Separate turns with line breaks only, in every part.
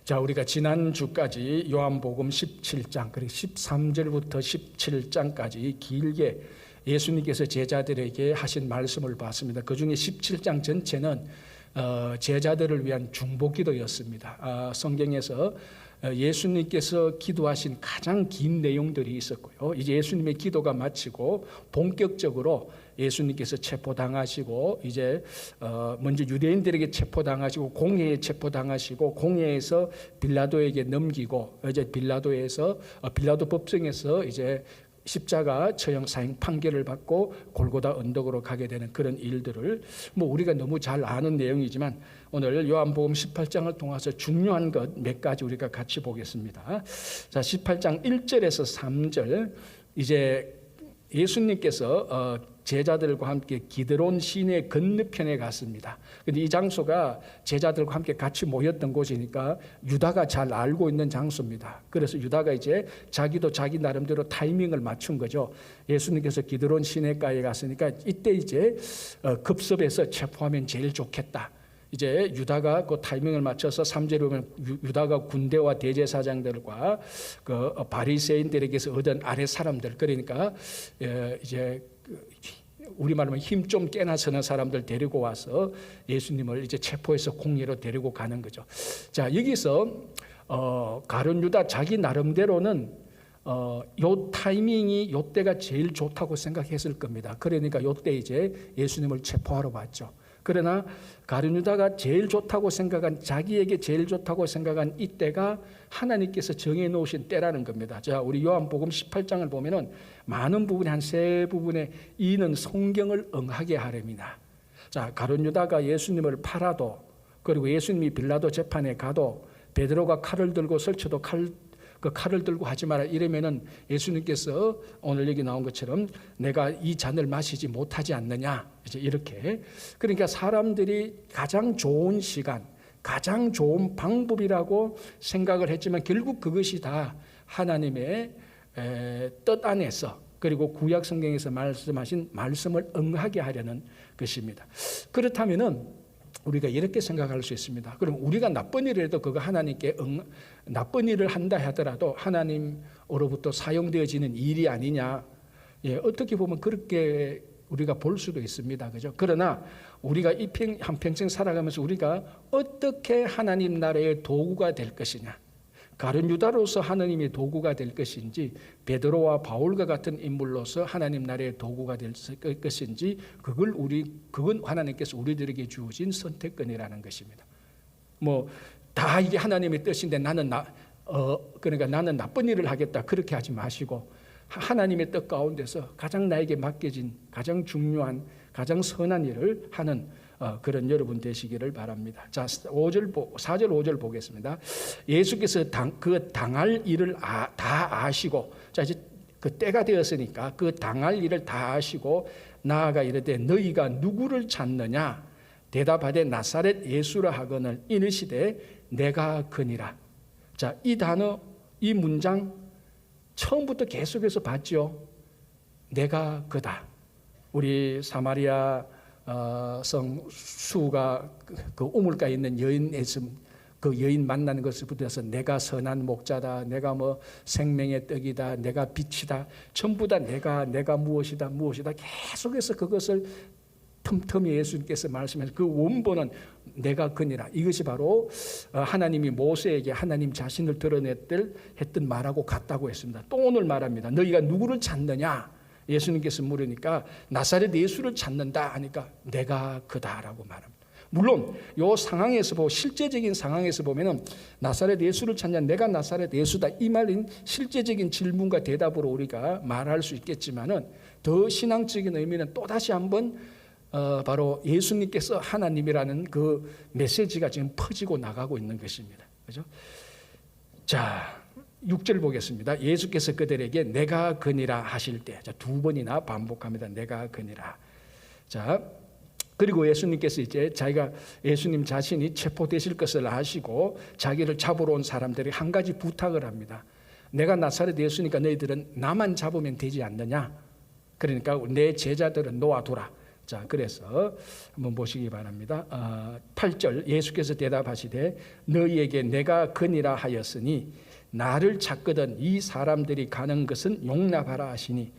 자, 우리가 지난주까지 요한복음 17장 그리고 13절부터 17장까지 길게 예수님께서 제자들에게 하신 말씀을 봤습니다. 그 중에 17장 전체는 제자들을 위한 중보기도였습니다. 성경에서 예수님께서 기도하신 가장 긴 내용들이 있었고요. 이제 예수님의 기도가 마치고 본격적으로 예수님께서 체포당하시고 이제 먼저 유대인들에게 체포당하시고 공회에 체포당하시고 공회에서 빌라도에게 넘기고 이제 빌라도 법정에서 이제 십자가 처형 사형 판결을 받고 골고다 언덕으로 가게 되는 그런 일들을 우리가 너무 잘 아는 내용이지만 오늘 요한복음 18장을 통해서 중요한 것 몇 가지 우리가 같이 보겠습니다. 자, 18장 1절에서 3절 이제 예수님께서 제자들과 함께 기드론 시내 건너편에 갔습니다. 근데 이 장소가 제자들과 함께 같이 모였던 곳이니까 유다가 잘 알고 있는 장소입니다. 그래서 유다가 이제 자기도 자기 나름대로 타이밍을 맞춘 거죠. 예수님께서 기드론 시내가에 갔으니까 이때 이제 급습해서 체포하면 제일 좋겠다. 이제 유다가 그 타이밍을 맞춰서 3절에 보면 유다가 군대와 대제사장들과 그 바리새인들에게서 얻은 아래 사람들, 그러니까 이제 우리말로 힘 좀 깨나 서는 사람들 데리고 와서 예수님을 이제 체포해서 공회로 데리고 가는 거죠. 자, 여기서 가룟 유다 자기 나름대로는 요 타이밍이 요 때가 제일 좋다고 생각했을 겁니다. 그러니까 요 때 이제 예수님을 체포하러 왔죠. 그러나 가룟 유다가 제일 좋다고 생각한, 자기에게 제일 좋다고 생각한 이때가 하나님께서 정해 놓으신 때라는 겁니다. 자, 우리 요한복음 18장을 보면은 많은 부분이 한 세 부분에 이는 성경을 응하게 하렵니다. 자, 가룟 유다가 예수님을 팔아도, 그리고 예수님이 빌라도 재판에 가도 베드로가 칼을 들고 설쳐도 칼을 들고 하지 마라 이러면은 예수님께서 오늘 여기 나온 것처럼 내가 이 잔을 마시지 못하지 않느냐, 이제 이렇게. 그러니까 사람들이 가장 좋은 시간, 가장 좋은 방법이라고 생각을 했지만 결국 그것이 다 하나님의 뜻 안에서, 그리고 구약 성경에서 말씀하신 말씀을 응하게 하려는 것입니다. 그렇다면은 우리가 이렇게 생각할 수 있습니다. 그럼 우리가 나쁜 일을 해도 그거 하나님께 나쁜 일을 한다 하더라도 하나님으로부터 사용되어지는 일이 아니냐. 예, 어떻게 보면 그렇게 우리가 볼 수도 있습니다. 그죠? 그러나 우리가 한평생 살아가면서 우리가 어떻게 하나님 나라의 도구가 될 것이냐. 가룟 유다로서 하나님의 도구가 될 것인지, 베드로와 바울과 같은 인물로서 하나님 나라의 도구가 될 것인지, 그건 하나님께서 우리들에게 주어진 선택권이라는 것입니다. 다 이게 하나님의 뜻인데 그러니까 나는 나쁜 일을 하겠다, 그렇게 하지 마시고 하나님의 뜻 가운데서 가장 나에게 맡겨진 가장 중요한 가장 선한 일을 하는 그런 여러분 되시기를 바랍니다. 자, 4절 5절 보겠습니다. 예수께서 그 당할 일을 다 아시고, 자, 이제 그 때가 되었으니까 그 당할 일을 다 아시고 나아가 이르되 너희가 누구를 찾느냐 대답하되 나사렛 예수라 하거늘 이르시되 내가 그니라. 자, 이 단어, 이 문장 처음부터 계속해서 봤죠. 내가 그다. 우리 사마리아 성 수가 그 우물가에 있는 여인에서 그 여인 만나는 것부터 해서 내가 선한 목자다, 내가 생명의 떡이다, 내가 빛이다, 전부 다 내가 무엇이다 계속해서 그것을 틈틈이 예수님께서 말씀해서 그 원본은 내가 그니라. 이것이 바로 하나님이 모세에게 하나님 자신을 했던 말하고 같다고 했습니다. 또 오늘 말합니다. 너희가 누구를 찾느냐? 예수님께서 물으니까 나사렛 예수를 찾는다 하니까 내가 그다라고 말합니다. 물론 이 상황에서 실제적인 상황에서 보면은 나사렛 예수를 찾냐, 내가 나사렛 예수다, 이 말인 실제적인 질문과 대답으로 우리가 말할 수 있겠지만은 더 신앙적인 의미는 또 다시 한번 바로 예수님께서 하나님이라는 그 메시지가 지금 퍼지고 나가고 있는 것입니다. 그죠? 자, 6절 보겠습니다. 예수께서 그들에게 내가 그니라 하실 때, 자, 2번이나 반복합니다. 내가 그니라. 자, 그리고 예수님께서 이제 예수님 자신이 체포되실 것을 아시고 자기를 잡으러 온 사람들이 한 가지 부탁을 합니다. 내가 나사렛 예수니까 너희들은 나만 잡으면 되지 않느냐? 그러니까 내 제자들은 놓아두라. 자, 그래서 한번 보시기 바랍니다. 8절 예수께서 대답하시되 너희에게 내가 거니라 하였으니 나를 찾거든 이 사람들이 가는 것은 용납하라 하시니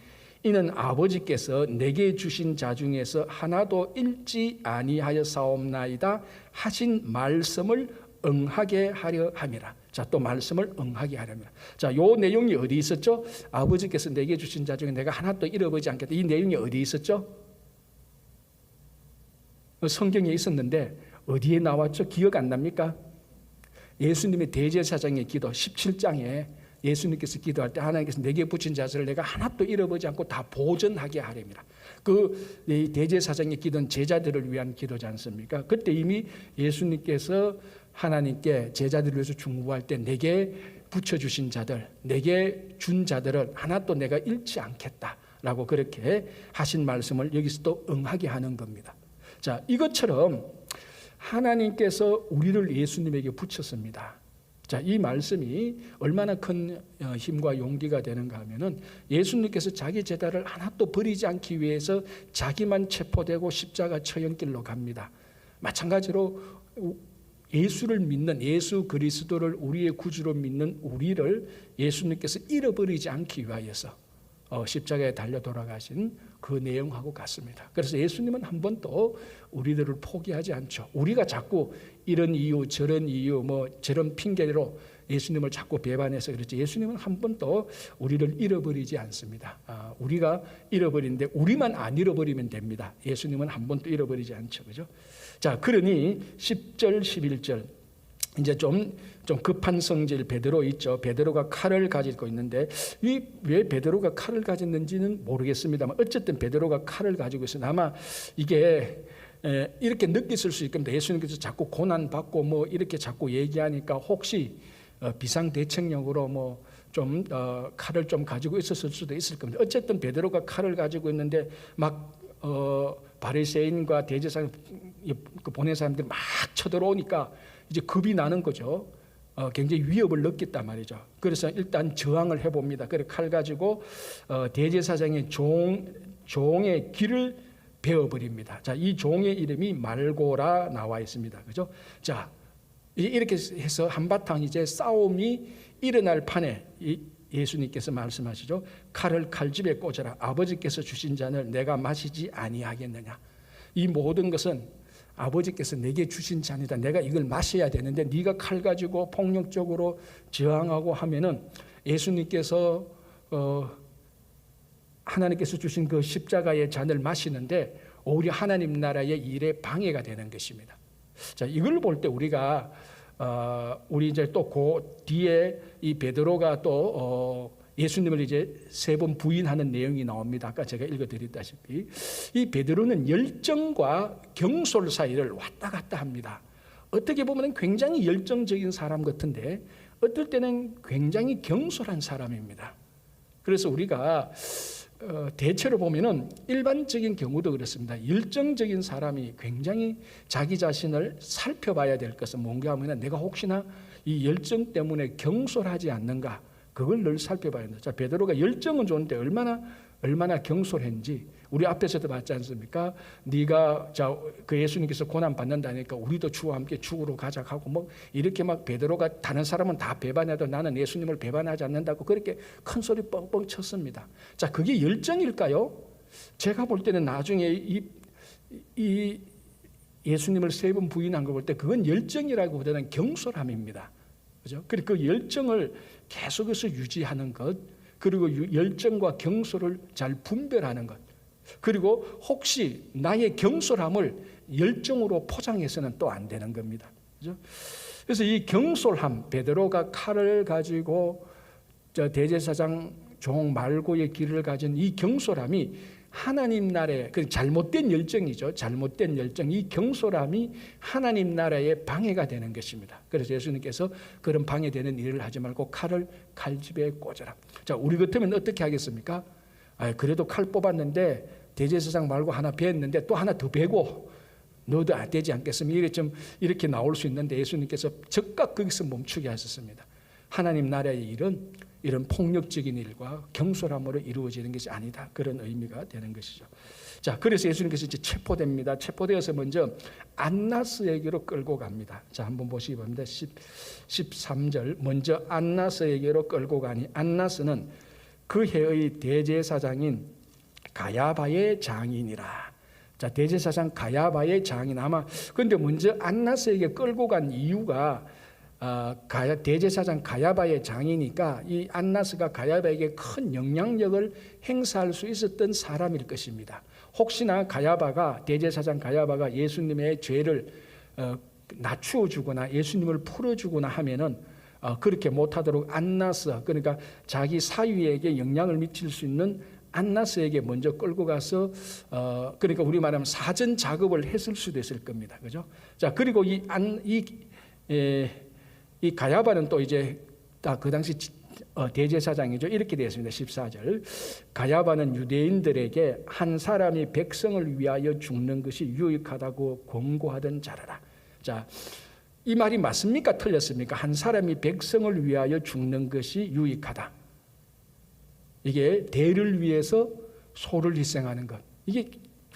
이는 아버지께서 내게 주신 자 중에서 하나도 잃지 아니하였사옵나이다 하신 말씀을 응하게 하려 함이라. 자, 또 말씀을 응하게 하려면. 자, 요 내용이 어디 있었죠? 아버지께서 내게 주신 자 중에 내가 하나도 잃어버리지 않겠다. 이 내용이 어디 있었죠? 성경에 있었는데 어디에 나왔죠? 기억 안 납니까? 예수님의 대제사장의 기도 17장에 예수님께서 기도할 때 하나님께서 내게 붙인 자들을 내가 하나도 잃어버리지 않고 다 보존하게 하렵니다. 그 대제사장의 기도는 제자들을 위한 기도지 않습니까? 그때 이미 예수님께서 하나님께 제자들을 위해서 중보할 때 내게 붙여주신 자들, 내게 준 자들을 하나도 내가 잃지 않겠다라고 그렇게 하신 말씀을 여기서 또 응하게 하는 겁니다. 자, 이것처럼 하나님께서 우리를 예수님에게 붙였습니다. 자, 이 말씀이 얼마나 큰 힘과 용기가 되는가 하면은 예수님께서 자기 제자를 하나도 버리지 않기 위해서 자기만 체포되고 십자가 처형길로 갑니다. 마찬가지로 예수를 믿는 예수 그리스도를 우리의 구주로 믿는 우리를 예수님께서 잃어버리지 않기 위하여서 십자가에 달려 돌아가신 그 내용하고 같습니다. 그래서 예수님은 한 번도 우리들을 포기하지 않죠. 우리가 자꾸 이런 이유 저런 이유 뭐 저런 핑계로 예수님을 자꾸 배반해서 그렇지 예수님은 한 번도 우리를 잃어버리지 않습니다. 우리가 잃어버리는데 우리만 안 잃어버리면 됩니다. 예수님은 한 번도 잃어버리지 않죠. 그죠? 자, 그러니 10절 11절 이제 좀 급한 성질 베드로 있죠. 베드로가 칼을 가지고 있는데 왜 베드로가 칼을 가졌는지는 모르겠습니다만 어쨌든 베드로가 칼을 가지고 있어요. 아마 이게 이렇게 느꼈을 수 있습니다. 예수님께서 자꾸 고난받고 뭐 이렇게 자꾸 얘기하니까 혹시 비상대책령으로 뭐 좀 칼을 좀 가지고 있었을 수도 있을 겁니다. 어쨌든 베드로가 칼을 가지고 있는데 막 바리새인과 대제사장 보낸 사람들이 막 쳐들어오니까 이제 겁이 나는 거죠. 굉장히 위협을 느꼈단 말이죠. 그래서 일단 저항을 해봅니다. 그래 칼 가지고 대제사장의 종의 귀를 베어버립니다. 자, 이 종의 이름이 말고라 나와 있습니다. 그죠? 자, 이렇게 해서 한바탕 이제 싸움이 일어날 판에 예수님께서 말씀하시죠. 칼을 칼집에 꽂아라. 아버지께서 주신 잔을 내가 마시지 아니하겠느냐. 이 모든 것은 아버지께서 내게 주신 잔이다. 내가 이걸 마셔야 되는데 네가 칼 가지고 폭력적으로 저항하고 하면은 예수님께서 하나님께서 주신 그 십자가의 잔을 마시는데 오히려 하나님 나라의 일에 방해가 되는 것입니다. 자, 이걸 볼 때 우리가 우리 이제 또 그 뒤에 이 베드로가 또 예수님을 이제 3번 부인하는 내용이 나옵니다. 아까 제가 읽어드렸다시피 이 베드로는 열정과 경솔 사이를 왔다 갔다 합니다. 어떻게 보면 굉장히 열정적인 사람 같은데 어떨 때는 굉장히 경솔한 사람입니다. 그래서 우리가 대체로 보면은 일반적인 경우도 그렇습니다. 열정적인 사람이 굉장히 자기 자신을 살펴봐야 될 것은 뭔가 하면 내가 혹시나 이 열정 때문에 경솔하지 않는가 그걸 늘 살펴봐야 된다. 자, 베드로가 열정은 좋은데 얼마나 경솔했는지 우리 앞에서도 봤지 않습니까? 네가 그 예수님께서 고난 받는다니까 우리도 주와 함께 죽으러 가자 하고 뭐 이렇게 막 베드로가 다른 사람은 다 배반해도 나는 예수님을 배반하지 않는다고 그렇게 큰 소리 뻥뻥 쳤습니다. 자, 그게 열정일까요? 제가 볼 때는 나중에 이 예수님을 3번 부인한 걸 볼 때 그건 열정이라기보다는 경솔함입니다. 그죠? 그리고 그 열정을 계속해서 유지하는 것, 그리고 열정과 경솔을 잘 분별하는 것, 그리고 혹시 나의 경솔함을 열정으로 포장해서는 또 안 되는 겁니다. 그죠? 그래서 이 경솔함, 베드로가 칼을 가지고 대제사장 종 말고의 길을 가진 이 경솔함이 하나님 나라의 그 잘못된 열정이죠. 잘못된 열정, 이 경솔함이 하나님 나라의 방해가 되는 것입니다. 그래서 예수님께서 그런 방해되는 일을 하지 말고 칼을 칼집에 꽂아라. 자, 우리 같으면 어떻게 하겠습니까? 그래도 칼 뽑았는데 대제사장 말고 하나 베었는데 또 하나 더 베고 너도 안 되지 않겠습니까? 이렇게 나올 수 있는데 예수님께서 즉각 거기서 멈추게 하셨습니다. 하나님 나라의 일은 이런 폭력적인 일과 경솔함으로 이루어지는 것이 아니다. 그런 의미가 되는 것이죠. 자, 그래서 예수님께서 이제 체포됩니다. 체포되어서 먼저 안나스에게로 끌고 갑니다. 자, 한번 보시기 바랍니다. 13절. 먼저 안나스에게로 끌고 가니, 안나스는 그 해의 대제사장인 가야바의 장인이라. 자, 대제사장 가야바의 장인. 아마 근데 먼저 안나스에게 끌고 간 이유가 대제사장 가야바의 장이니까 이 안나스가 가야바에게 큰 영향력을 행사할 수 있었던 사람일 것입니다. 혹시나 가야바가, 대제사장 가야바가 예수님의 죄를 낮추어 주거나 예수님을 풀어 주거나 하면은 그렇게 못하도록 안나스, 그러니까 자기 사위에게 영향을 미칠 수 있는 안나스에게 먼저 끌고 가서 그러니까 우리 말하면 사전 작업을 했을 수도 있을 겁니다. 그죠? 자, 그리고 이 가야바는 또 이제 그 당시 대제사장이죠. 이렇게 되어 있습니다. 14절. 가야바는 유대인들에게 한 사람이 백성을 위하여 죽는 것이 유익하다고 권고하던 자라라. 자, 이 말이 맞습니까? 틀렸습니까? 한 사람이 백성을 위하여 죽는 것이 유익하다. 이게 대를 위해서 소를 희생하는 것. 이게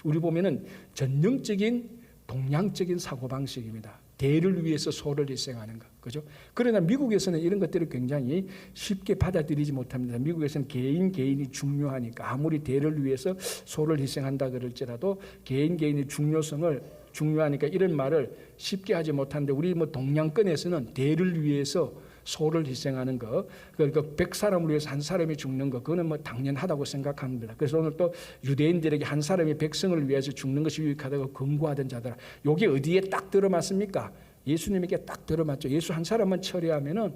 우리 보면은 전형적인 동양적인 사고방식입니다. 대를 위해서 소를 희생하는 것. 그죠? 그러나 미국에서는 이런 것들을 굉장히 쉽게 받아들이지 못합니다. 미국에서는 개인이 중요하니까 아무리 대를 위해서 소를 희생한다 그럴지라도 개인의 중요하니까 이런 말을 쉽게 하지 못하는데 우리 동양권에서는 대를 위해서 소를 희생하는 거, 그러니까 100사람을 위해서 한 사람이 죽는 거, 그거는 당연하다고 생각합니다. 그래서 오늘 또 유대인들에게 한 사람이 백성을 위해서 죽는 것이 유익하다고 권고하던 자들, 여기 어디에 딱 들어맞습니까? 예수님에게 딱 들어맞죠. 예수 한 사람만 처리하면은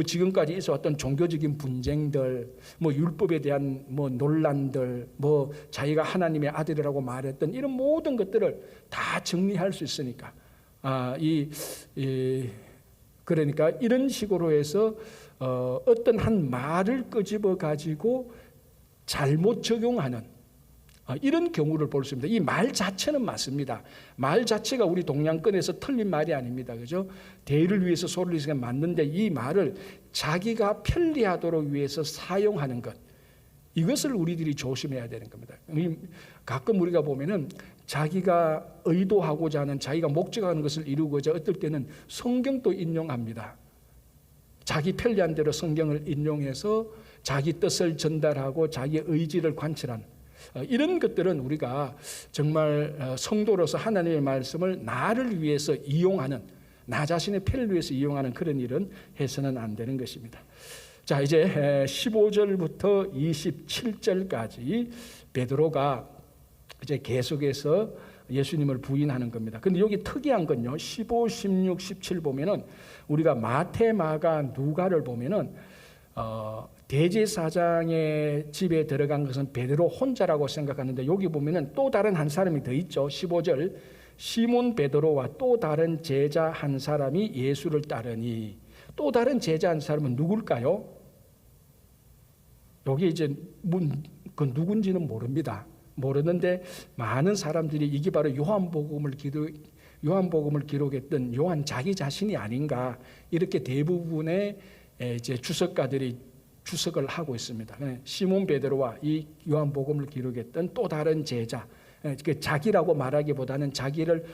지금까지 있어왔던 종교적인 분쟁들, 율법에 대한 논란들, 자기가 하나님의 아들이라고 말했던 이런 모든 것들을 다 정리할 수 있으니까 그러니까 이런 식으로 해서 어떤 한 말을 끄집어 가지고 잘못 적용하는 이런 경우를 볼 수 있습니다. 이 말 자체는 맞습니다. 말 자체가 우리 동양권에서 틀린 말이 아닙니다. 그죠? 대의를 위해서 소를 희생하는 맞는데 이 말을 자기가 편리하도록 위해서 사용하는 것, 이것을 우리들이 조심해야 되는 겁니다. 가끔 우리가 보면은 자기가 의도하고자 하는, 자기가 목적하는 것을 이루고자 어떨 때는 성경도 인용합니다. 자기 편리한 대로 성경을 인용해서 자기 뜻을 전달하고 자기의 의지를 관철하는 이런 것들은 우리가 정말 성도로서 하나님의 말씀을 나를 위해서 이용하는, 나 자신의 편을 위해서 이용하는 그런 일은 해서는 안 되는 것입니다. 자, 이제 15절부터 27절까지 베드로가 이제 계속해서 예수님을 부인하는 겁니다. 근데 여기 특이한 건요, 15, 16, 17 보면은 우리가 마태, 마가, 누가를 보면은 대제사장의 집에 들어간 것은 베드로 혼자라고 생각하는데 여기 보면은 또 다른 한 사람이 더 있죠. 15절. 시몬 베드로와 또 다른 제자 한 사람이 예수를 따르니, 또 다른 제자 한 사람은 누굴까요? 여기 이제 그 누군지는 모릅니다. 모르는데 많은 사람들이 이게 바로 요한복음을 기록했던 요한 자기 자신이 아닌가, 이렇게 대부분의 이제 주석가들이 주석을 하고 있습니다. 시몬 베드로와 이 요한복음을 기록했던 또 다른 제자, 자기라고 말하기보다는 자기를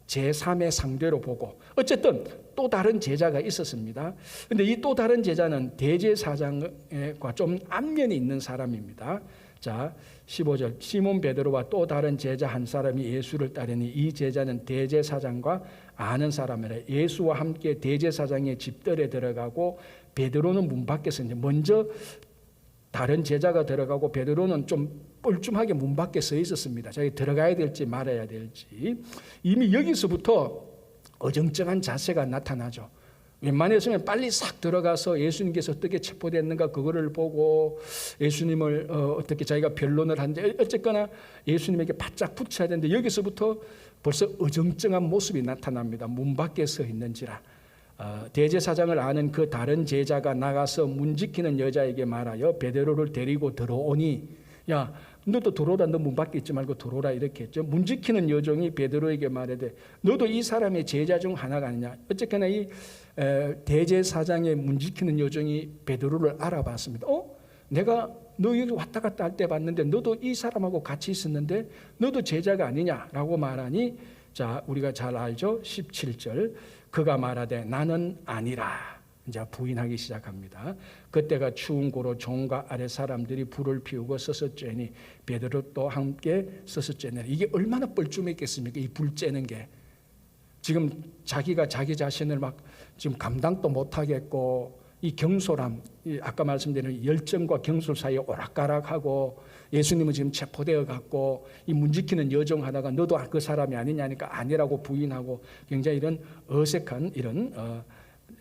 제3의 상대로 보고 어쨌든 또 다른 제자가 있었습니다. 그런데 이 또 다른 제자는 대제사장과 좀 안면이 있는 사람입니다. 자, 15절. 시몬 베드로와 또 다른 제자 한 사람이 예수를 따르니 이 제자는 대제사장과 아는 사람이라. 예수와 함께 대제사장의 집들에 들어가고 베드로는 문 밖에서 이제 먼저 다른 제자가 들어가고 베드로는 좀 뻘쭘하게 문 밖에 서 있었습니다. 자기 들어가야 될지 말아야 될지. 이미 여기서부터 어정쩡한 자세가 나타나죠. 웬만해서는 빨리 싹 들어가서 예수님께서 어떻게 체포됐는가 그거를 보고 예수님을 어떻게 자기가 변론을 하는데 어쨌거나 예수님에게 바짝 붙여야 되는데 여기서부터 벌써 어정쩡한 모습이 나타납니다. 문 밖에 서 있는지라. 대제사장을 아는 그 다른 제자가 나가서 문 지키는 여자에게 말하여 베드로를 데리고 들어오니, 야, 너도 들어오라, 너 문 밖에 있지 말고 들어오라, 이렇게 했죠. 문 지키는 여종이 베드로에게 말하되 너도 이 사람의 제자 중 하나가 아니냐. 어쨌거나 이 대제사장의 문 지키는 여종이 베드로를 알아봤습니다. 내가 너 여기 왔다 갔다 할 때 봤는데 너도 이 사람하고 같이 있었는데 너도 제자가 아니냐라고 말하니, 자, 우리가 잘 알죠. 17절 그가 말하되 나는 아니라. 이제 부인하기 시작합니다. 그때가 추운 고로 종과 아래 사람들이 불을 피우고 서서 쬐니 베드로도 함께 서서 쬐니. 이게 얼마나 뻘쭘했겠습니까? 이 불 쬐는 게. 지금 자기가 자기 자신을 막 지금 감당도 못하겠고, 이 경솔함, 아까 말씀드린 열정과 경솔 사이에 오락가락하고, 예수님은 지금 체포되어 갖고 이 문지키는 여정하다가 너도 그 사람이 아니냐니까 아니라고 부인하고, 굉장히 이런 어색한 이런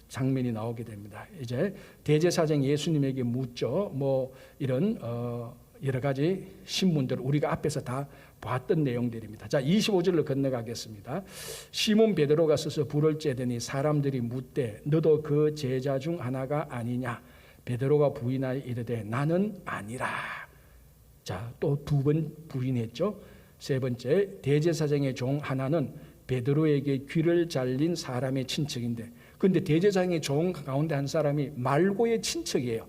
장면이 나오게 됩니다. 이제 대제사장이 예수님에게 묻죠. 뭐 이런 여러 가지 신문들 우리가 앞에서 다 봤던 내용들입니다. 자, 25절로 건너가겠습니다. 시몬 베드로가 서서 불을 쬐더니 사람들이 묻되 너도 그 제자 중 하나가 아니냐? 베드로가 부인하여 이르되 나는 아니라. 자, 또 두 번 부인했죠. 세 번째, 대제사장의 종 하나는 베드로에게 귀를 잘린 사람의 친척인데, 그런데 대제사장의 종 가운데 한 사람이 말고의 친척이에요.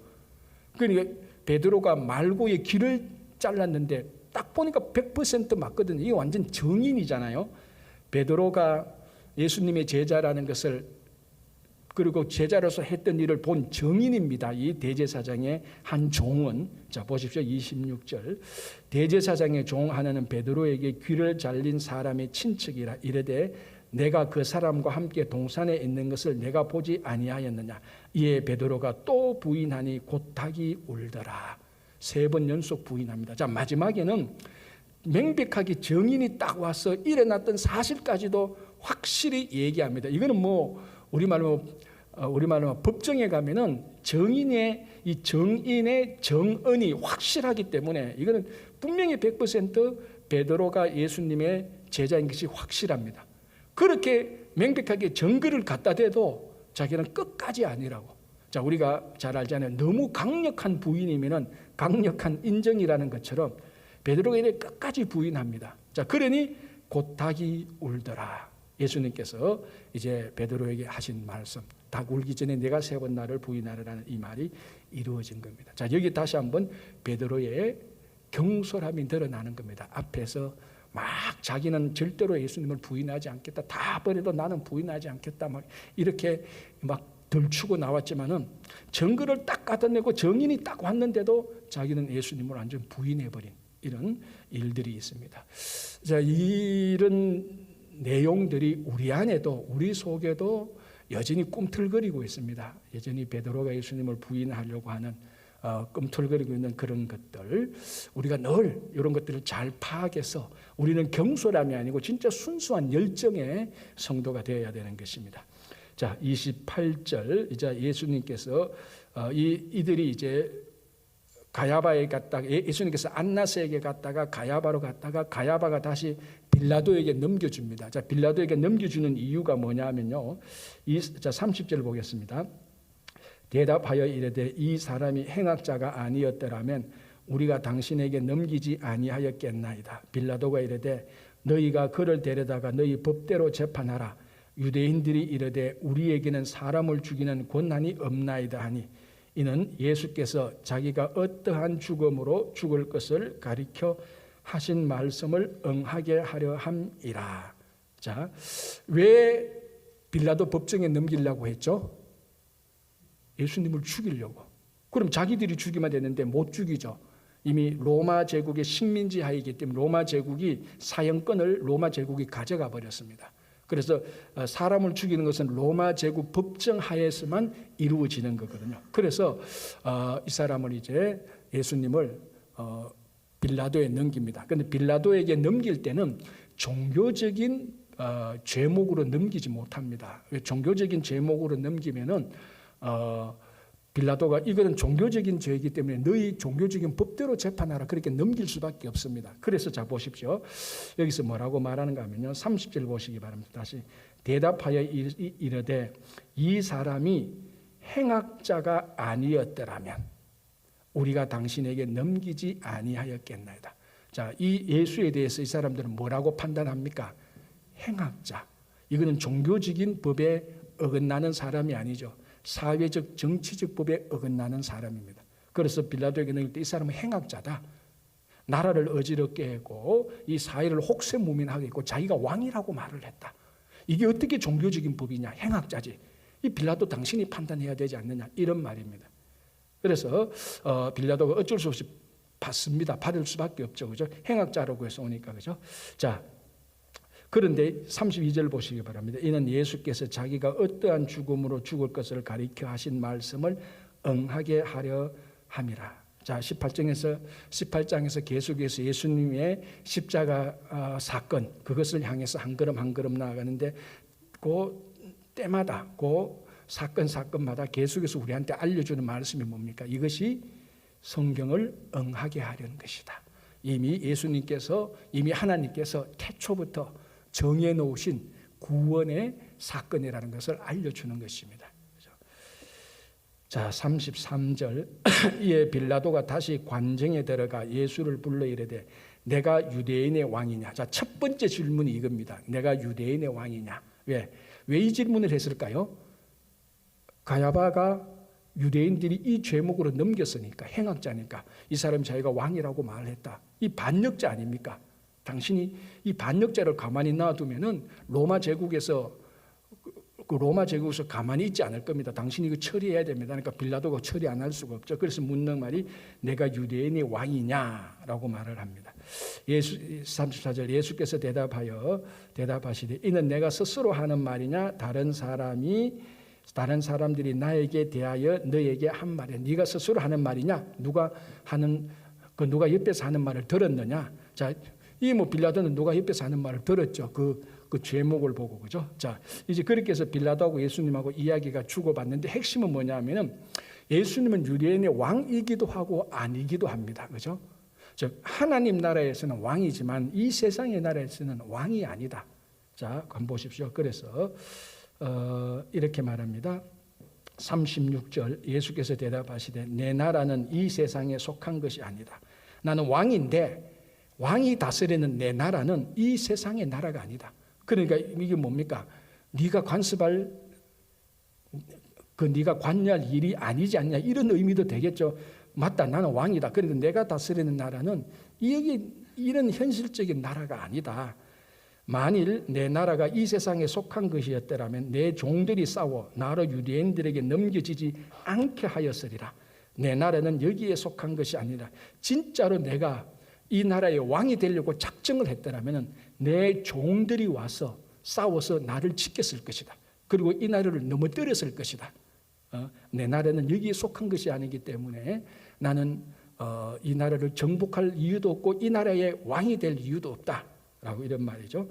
그러니까 베드로가 말고의 귀를 잘랐는데 딱 보니까 100% 맞거든요. 이게 완전 정인이잖아요. 베드로가 예수님의 제자라는 것을, 그리고 제자로서 했던 일을 본 정인입니다. 이 대제사장의 한 종은. 자, 보십시오. 26절. 대제사장의 종 하나는 베드로에게 귀를 잘린 사람의 친척이라 이르되 내가 그 사람과 함께 동산에 있는 것을 내가 보지 아니하였느냐? 이에 베드로가 또 부인하니 곧 닭이 울더라. 세 번 연속 부인합니다. 자, 마지막에는 명백하게 정인이 딱 와서 일어났던 사실까지도 확실히 얘기합니다. 이거는 뭐 우리말로 법정에 가면은 이 정인의 정언이 확실하기 때문에 이거는 분명히 100% 베드로가 예수님의 제자인 것이 확실합니다. 그렇게 명백하게 증거를 갖다 대도 자기는 끝까지 아니라고. 자, 우리가 잘 알잖아요. 너무 강력한 부인이면은 강력한 인정이라는 것처럼 베드로가 이래 끝까지 부인합니다. 자, 그러니 곧 닭이 울더라. 예수님께서 이제 베드로에게 하신 말씀, 닭 울기 전에 내가 세 번 나를 부인하리라는 이 말이 이루어진 겁니다. 자, 여기 다시 한번 베드로의 경솔함이 드러나는 겁니다. 앞에서 막 자기는 절대로 예수님을 부인하지 않겠다, 다 버려도 나는 부인하지 않겠다, 막 이렇게 막 들추고 나왔지만은 증거를 딱 갖다내고 정인이 딱 왔는데도 자기는 예수님을 완전 부인해버린 이런 일들이 있습니다. 자, 이런 내용들이 우리 안에도, 우리 속에도 여전히 꿈틀거리고 있습니다. 여전히 베드로가 예수님을 부인하려고 하는 꿈틀거리고 있는 그런 것들, 우리가 늘 이런 것들을 잘 파악해서 우리는 경솔함이 아니고 진짜 순수한 열정의 성도가 되어야 되는 것입니다. 자, 28절, 이제 예수님께서 이들이 이제 가야바에 갔다가, 예수님께서 안나스에게 갔다가 가야바로 갔다가 가야바가 다시 빌라도에게 넘겨줍니다. 자, 빌라도에게 넘겨주는 이유가 뭐냐면요, 자, 30절 보겠습니다. 대답하여 이르되 이 사람이 행악자가 아니었더라면 우리가 당신에게 넘기지 아니하였겠나이다. 빌라도가 이르되 너희가 그를 데려다가 너희 법대로 재판하라. 유대인들이 이르되 우리에게는 사람을 죽이는 권한이 없나이다 하니, 이는 예수께서 자기가 어떠한 죽음으로 죽을 것을 가리켜 하신 말씀을 응하게 하려 함이라. 자, 왜 빌라도 법정에 넘기려고 했죠? 예수님을 죽이려고. 그럼 자기들이 죽이면 되는데 못 죽이죠. 이미 로마 제국의 식민지 하이기 때문에 로마 제국이 사형권을 로마 제국이 가져가 버렸습니다. 그래서 사람을 죽이는 것은 로마 제국 법정 하에서만 이루어지는 거거든요. 그래서 이 사람을 이제 예수님을 빌라도에 넘깁니다. 그런데 빌라도에게 넘길 때는 종교적인 죄목으로 넘기지 못합니다. 종교적인 죄목으로 넘기면은 빌라도가 이거는 종교적인 죄이기 때문에 너희 종교적인 법대로 재판하라, 그렇게 넘길 수밖에 없습니다. 그래서 자, 보십시오. 여기서 뭐라고 말하는가 하면요, 30절 보시기 바랍니다. 다시 대답하여 이르되 이 사람이 행악자가 아니었더라면 우리가 당신에게 넘기지 아니하였겠나이다. 자, 이 예수에 대해서 이 사람들은 뭐라고 판단합니까? 행악자. 이거는 종교적인 법에 어긋나는 사람이 아니죠. 사회적 정치적 법에 어긋나는 사람입니다. 그래서 빌라도에게 넘길 때 이 사람은 행악자다. 나라를 어지럽게 하고 이 사회를 혹세무민하게 했고 자기가 왕이라고 말을 했다. 이게 어떻게 종교적인 법이냐? 행악자지. 이 빌라도 당신이 판단해야 되지 않느냐? 이런 말입니다. 그래서 빌라도가 어쩔 수 없이 받습니다. 받을 수밖에 없죠. 그죠? 행악자라고 해서 오니까. 그죠? 자, 그런데 32절 보시기 바랍니다. 이는 예수께서 자기가 어떠한 죽음으로 죽을 것을 가리켜 하신 말씀을 응하게 하려 함이라. 자, 18장에서 계속해서 예수님의 십자가 사건, 그것을 향해서 한 걸음 한 걸음 나아가는데 그 때마다 그 사건마다 계속해서 우리한테 알려주는 말씀이 뭡니까? 이것이 성경을 응하게 하려는 것이다. 이미 하나님께서 태초부터 정해 놓으신 구원의 사건이라는 것을 알려주는 것입니다. 자, 33절 이에 빌라도가 다시 관정에 들어가 예수를 불러 이르되 내가 유대인의 왕이냐. 자, 첫 번째 질문이 이겁니다. 내가 유대인의 왕이냐. 왜 이 질문을 했을까요? 가야바가 유대인들이 이 죄목으로 넘겼으니까, 행악자니까 이 사람이 자기가 왕이라고 말했다. 이 반역자 아닙니까? 당신이 이 반역자를 가만히 놔두면은 로마 제국에서 가만히 있지 않을 겁니다. 당신이 이거 처리해야 됩니다. 그러니까 빌라도가 처리 안 할 수가 없죠. 그래서 묻는 말이 내가 유대인의 왕이냐라고 말을 합니다. 34절 예수께서 대답하시되 이는 내가 스스로 하는 말이냐 다른 사람들이 나에게 대하여 너에게 한 말이야. 네가 스스로 하는 말이냐? 누가 옆에서 하는 말을 들었느냐? 자, 이 빌라도는 누가 옆에서 하는 말을 들었죠. 그 죄목을 보고, 그죠? 자, 이제 그렇게 해서 빌라도하고 예수님하고 이야기가 주고받는데 핵심은 뭐냐면은 예수님은 유대인의 왕이기도 하고 아니기도 합니다. 그죠? 즉, 하나님 나라에서는 왕이지만 이 세상의 나라에서는 왕이 아니다. 자, 한번 보십시오. 그래서, 이렇게 말합니다. 36절 예수께서 대답하시되 내 나라는 이 세상에 속한 것이 아니다. 나는 왕인데 왕이 다스리는 내 나라는 이 세상의 나라가 아니다. 그러니까 이게 뭡니까? 네가 네가 관여할 일이 아니지 않냐 이런 의미도 되겠죠. 맞다, 나는 왕이다. 그런데 내가 다스리는 나라는 이런 현실적인 나라가 아니다. 만일 내 나라가 이 세상에 속한 것이었더라면 내 종들이 싸워 나로 유대인들에게 넘겨지지 않게 하였으리라. 내 나라는 여기에 속한 것이 아니라 진짜로 내가 이 나라의 왕이 되려고 작정을 했더라면 내 종들이 와서 싸워서 나를 지켰을 것이다. 그리고 이 나라를 넘어뜨렸을 것이다. 내 나라는 여기에 속한 것이 아니기 때문에 나는 이 나라를 정복할 이유도 없고 이 나라의 왕이 될 이유도 없다. 라고 이런 말이죠.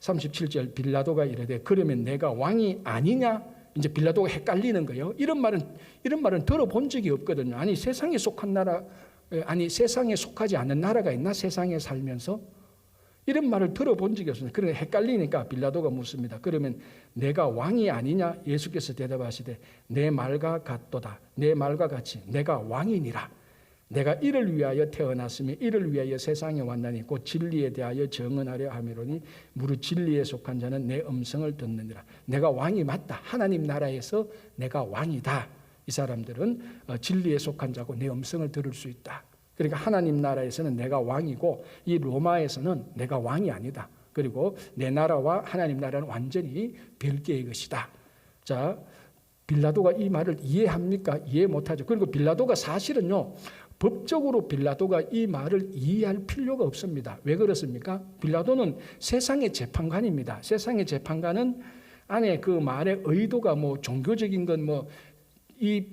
37절 빌라도가 이르되 그러면 내가 왕이 아니냐? 이제 빌라도가 헷갈리는 거예요. 이런 말은 들어본 적이 없거든요. 아니 세상에 속한 나라, 아니 세상에 속하지 않는 나라가 있나? 세상에 살면서 이런 말을 들어본 적이 없습니다. 그러니까 헷갈리니까 빌라도가 묻습니다. 그러면 내가 왕이 아니냐? 예수께서 대답하시되 내 말과 같도다. 내 말과 같이 내가 왕이니라. 내가 이를 위하여 태어났으며 이를 위하여 세상에 왔나니 곧 진리에 대하여 증언하려 함이로니 무릇 진리에 속한 자는 내 음성을 듣느니라. 내가 왕이 맞다. 하나님 나라에서 내가 왕이다. 이 사람들은 진리에 속한 자고 내 음성을 들을 수 있다. 그러니까 하나님 나라에서는 내가 왕이고 이 로마에서는 내가 왕이 아니다. 그리고 내 나라와 하나님 나라는 완전히 별개의 것이다. 자, 빌라도가 이 말을 이해합니까? 이해 못하죠. 그리고 빌라도가 사실은요, 법적으로 빌라도가 이 말을 이해할 필요가 없습니다. 왜 그렇습니까? 빌라도는 세상의 재판관입니다. 세상의 재판관은 안에 그 말의 의도가 종교적인 건 이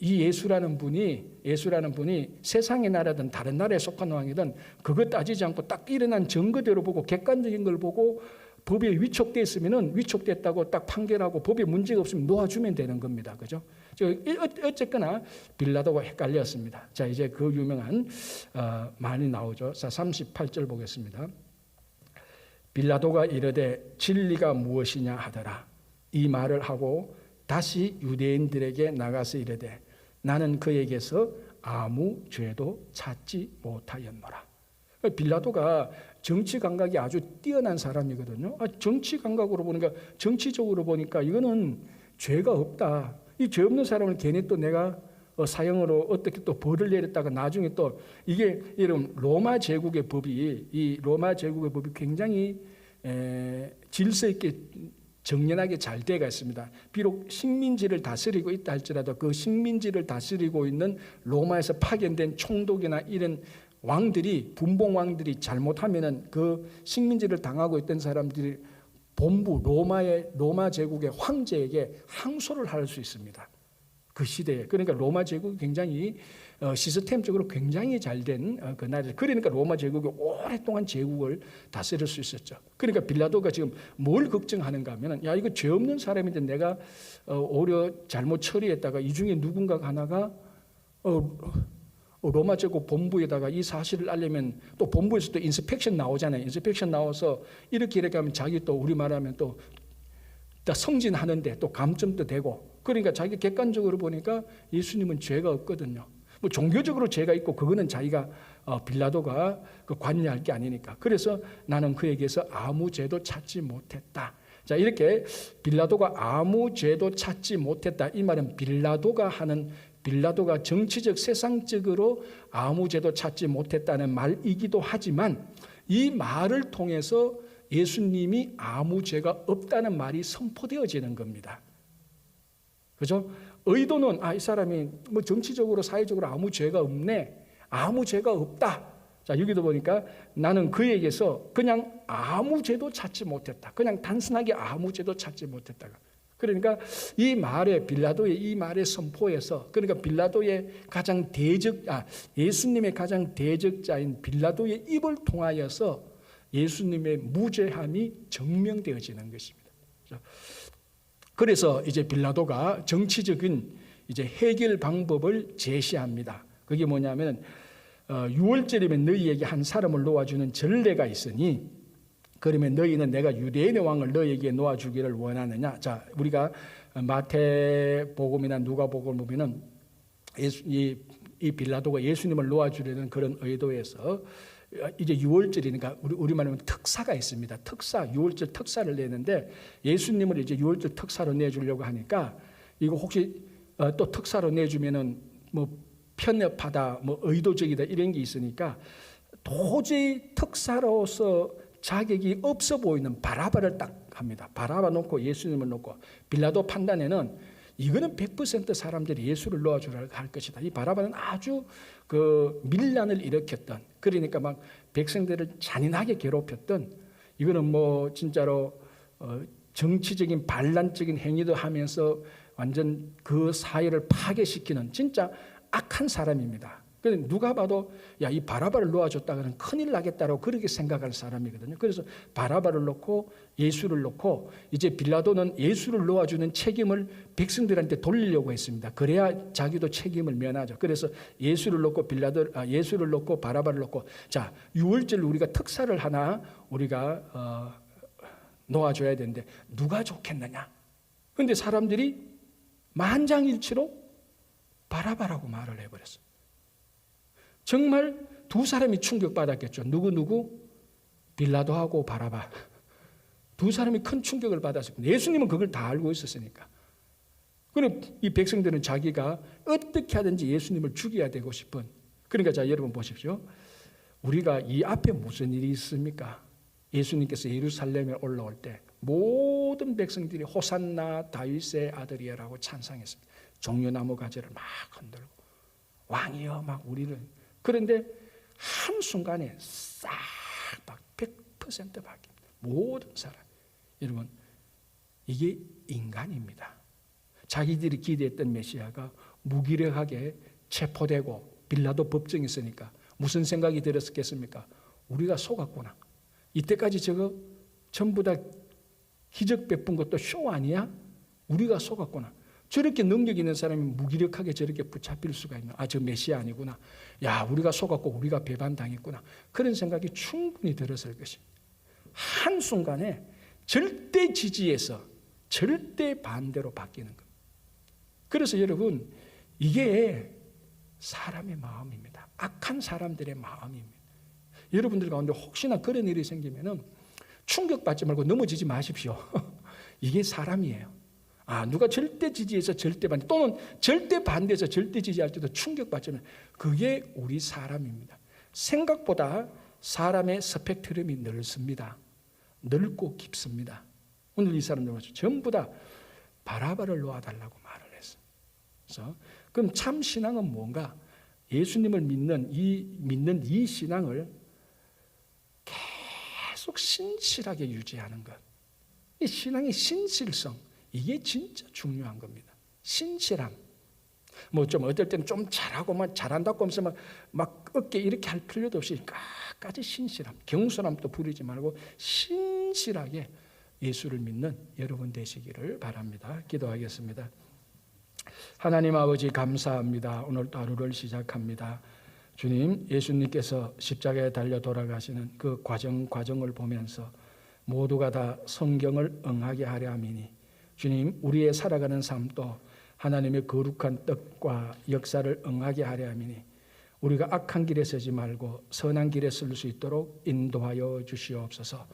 예수라는 분이 세상의 나라든 다른 나라에 속한 왕이든 그거 따지지 않고 딱 일어난 증거대로 보고 객관적인 걸 보고 법에 위촉돼 있으면은 위촉됐다고 딱 판결하고 법에 문제가 없으면 놓아주면 되는 겁니다. 그죠? 어쨌거나 빌라도가 헷갈렸습니다. 자, 이제 그 유명한 말이 나오죠. 자, 38절 보겠습니다. 빌라도가 이르되 진리가 무엇이냐 하더라. 이 말을 하고 다시 유대인들에게 나가서 이르되 나는 그에게서 아무 죄도 찾지 못하였노라. 빌라도가 정치 감각이 아주 뛰어난 사람이거든요. 정치 감각으로 보니까, 정치적으로 보니까 이거는 죄가 없다. 이 죄 없는 사람을 괜히 또 내가 사형으로 어떻게 또 벌을 내렸다가 나중에 또 이게 여러분 로마 제국의 법이 굉장히 질서 있게 정연하게 잘 되어 있습니다. 비록 식민지를 다스리고 있다 할지라도 그 식민지를 다스리고 있는 로마에서 파견된 총독이나 이런 왕들이 분봉 왕들이 잘못하면은 그 식민지를 당하고 있던 사람들이 본부 로마 제국의 황제에게 항소를 할 수 있습니다. 그 시대에. 그러니까 로마 제국이 굉장히 시스템적으로 굉장히 잘된 그 나라. 그러니까 로마 제국이 오랫동안 제국을 다스릴 수 있었죠. 그러니까 빌라도가 지금 뭘 걱정하는가 하면은 야 이거 죄 없는 사람인데 내가 오히려 잘못 처리했다가 이 중에 누군가 하나가 로마 제국 본부에다가 이 사실을 알려면 또 본부에서 또 인스펙션 나오잖아요. 인스펙션 나와서 이렇게 하면 자기 또 우리 말하면 또 성진하는데 또 감점도 되고 그러니까 자기 객관적으로 보니까 예수님은 죄가 없거든요. 뭐 종교적으로 죄가 있고 그거는 자기가 빌라도가 관여할 게 아니니까. 그래서 나는 그에게서 아무 죄도 찾지 못했다. 자 이렇게 빌라도가 아무 죄도 찾지 못했다. 이 말은 빌라도가 정치적 세상적으로 아무 죄도 찾지 못했다는 말이기도 하지만 이 말을 통해서 예수님이 아무 죄가 없다는 말이 선포되어지는 겁니다. 그죠? 의도는 이 사람이 뭐 정치적으로 사회적으로 아무 죄가 없네. 아무 죄가 없다. 자 여기도 보니까 나는 그에게서 그냥 아무 죄도 찾지 못했다. 그냥 단순하게 아무 죄도 찾지 못했다. 그러니까 이 말에 빌라도의 이 말의 선포에서 그러니까 예수님의 가장 대적자인 빌라도의 입을 통하여서 예수님의 무죄함이 증명되어지는 것입니다. 그래서 이제 빌라도가 정치적인 이제 해결 방법을 제시합니다. 그게 뭐냐면 6월절이면 너희에게 한 사람을 놓아주는 전례가 있으니 그러면 너희는 내가 유대인의 왕을 너희에게 놓아주기를 원하느냐. 자 우리가 마태복음이나 누가복음을 보면은 이 빌라도가 예수님을 놓아주려는 그런 의도에서 이제 6월절이니까 우리말하면 특사가 있습니다. 6월절 특사를 내는데 예수님을 이제 6월절 특사로 내주려고 하니까 이거 혹시 또 특사로 내주면은 뭐 편협하다, 뭐 의도적이다 이런 게 있으니까 도저히 특사로서 자격이 없어 보이는 바라바를 딱 합니다. 바라바 놓고 예수님을 놓고 빌라도 판단에는 이거는 100% 사람들이 예수를 놓아주라 할 것이다. 이 바라바는 아주 그 밀란을 일으켰던 그러니까 막 백성들을 잔인하게 괴롭혔던 이거는 뭐 진짜로 정치적인 반란적인 행위도 하면서 완전 그 사회를 파괴시키는 진짜 악한 사람입니다. 그래서 누가 봐도 야, 이 바라바를 놓아줬다가는 큰일 나겠다라고 그렇게 생각할 사람이거든요. 그래서 바라바를 놓고 예수를 놓고 이제 빌라도는 예수를 놓아주는 책임을 백성들한테 돌리려고 했습니다. 그래야 자기도 책임을 면하죠. 그래서 예수를 놓고 바라바를 놓고 자 6월절 우리가 특사를 하나 우리가 놓아줘야 되는데 누가 좋겠느냐? 그런데 사람들이 만장일치로 바라바라고 말을 해버렸어요. 정말 두 사람이 충격받았겠죠. 누구? 빌라도하고 바라바. 두 사람이 큰 충격을 받았을 겁니다. 예수님은 그걸 다 알고 있었으니까. 그럼 이 백성들은 자기가 어떻게 하든지 예수님을 죽여야 되고 싶은. 그러니까 자 여러분 보십시오. 우리가 이 앞에 무슨 일이 있습니까? 예수님께서 예루살렘에 올라올 때 모든 백성들이 호산나 다윗의 아들이라고 찬상했습니다. 종려나무 가지를 막 흔들고 왕이여 막 우리를 그런데 한순간에 싹 막 100% 바뀝니다. 모든 사람. 여러분 이게 인간입니다. 자기들이 기대했던 메시아가 무기력하게 체포되고 빌라도 법정이 있으니까 무슨 생각이 들었겠습니까? 우리가 속았구나. 이때까지 저거 전부 다 기적 베푼 것도 쇼 아니야? 우리가 속았구나. 저렇게 능력 있는 사람이 무기력하게 저렇게 붙잡힐 수가 있나? 저 메시아 아니구나. 야, 우리가 속았고 우리가 배반당했구나. 그런 생각이 충분히 들었을 것입니다. 한순간에 절대 지지에서 절대 반대로 바뀌는 겁니다. 그래서 여러분 이게 사람의 마음입니다. 악한 사람들의 마음입니다. 여러분들 가운데 혹시나 그런 일이 생기면은 충격받지 말고 넘어지지 마십시오. 이게 사람이에요. 누가 절대 지지해서 절대 반대, 또는 절대 반대해서 절대 지지할 때도 충격받지만 그게 우리 사람입니다. 생각보다 사람의 스펙트럼이 넓습니다. 넓고 깊습니다. 오늘 이 사람들 보죠. 전부 다 바라바를 놓아달라고 말을 했어요. 그래서 그럼 참 신앙은 뭔가? 예수님을 믿는 이 신앙을 계속 신실하게 유지하는 것. 이 신앙의 신실성, 이게 진짜 중요한 겁니다. 신실함. 뭐 좀 어떨 때는 좀 잘하고 잘한다고 하면서 막 어깨 이렇게 할 필요도 없이 끝까지 신실함, 경솔함도 부리지 말고 신실하게 예수를 믿는 여러분 되시기를 바랍니다. 기도하겠습니다. 하나님 아버지 감사합니다. 오늘도 하루를 시작합니다. 주님, 예수님께서 십자가에 달려 돌아가시는 그 과정을 보면서 모두가 다 성경을 응하게 하려 함이니 주님, 우리의 살아가는 삶도 하나님의 거룩한 뜻과 역사를 응하게 하려 함이니 우리가 악한 길에 서지 말고 선한 길에 설 수 있도록 인도하여 주시옵소서.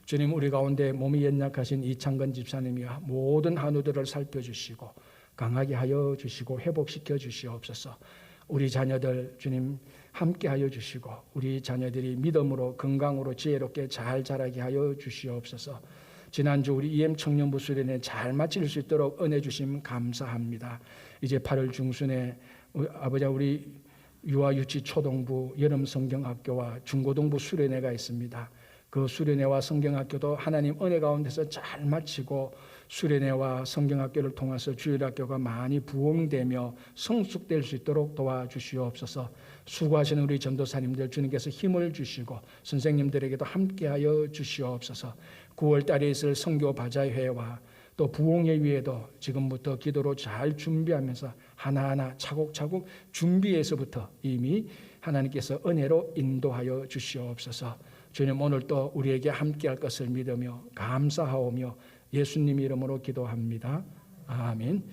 주님, 우리 가운데 몸이 연약하신 이창건 집사님이와 모든 한우들을 살펴주시고 강하게 하여 주시고 회복시켜 주시옵소서. 우리 자녀들 주님 함께 하여 주시고 우리 자녀들이 믿음으로 건강으로 지혜롭게 잘 자라게 하여 주시옵소서. 지난주 우리 EM 청년부 수련회 잘 마칠 수 있도록 은혜 주심 감사합니다. 이제 8월 중순에 아버지 우리 유아 유치 초등부 여름 성경학교와 중고등부 수련회가 있습니다. 그 수련회와 성경학교도 하나님 은혜 가운데서 잘 마치고 수련회와 성경학교를 통해서 주일학교가 많이 부흥되며 성숙될 수 있도록 도와주시옵소서. 수고하시는 우리 전도사님들 주님께서 힘을 주시고 선생님들에게도 함께하여 주시옵소서. 9월 달에 있을 선교 바자회와 또 부흥회 위에도 지금부터 기도로 잘 준비하면서 하나하나 차곡차곡 준비해서부터 이미 하나님께서 은혜로 인도하여 주시옵소서. 주님, 오늘 또 우리에게 함께할 것을 믿으며 감사하오며 예수님 이름으로 기도합니다. 아멘.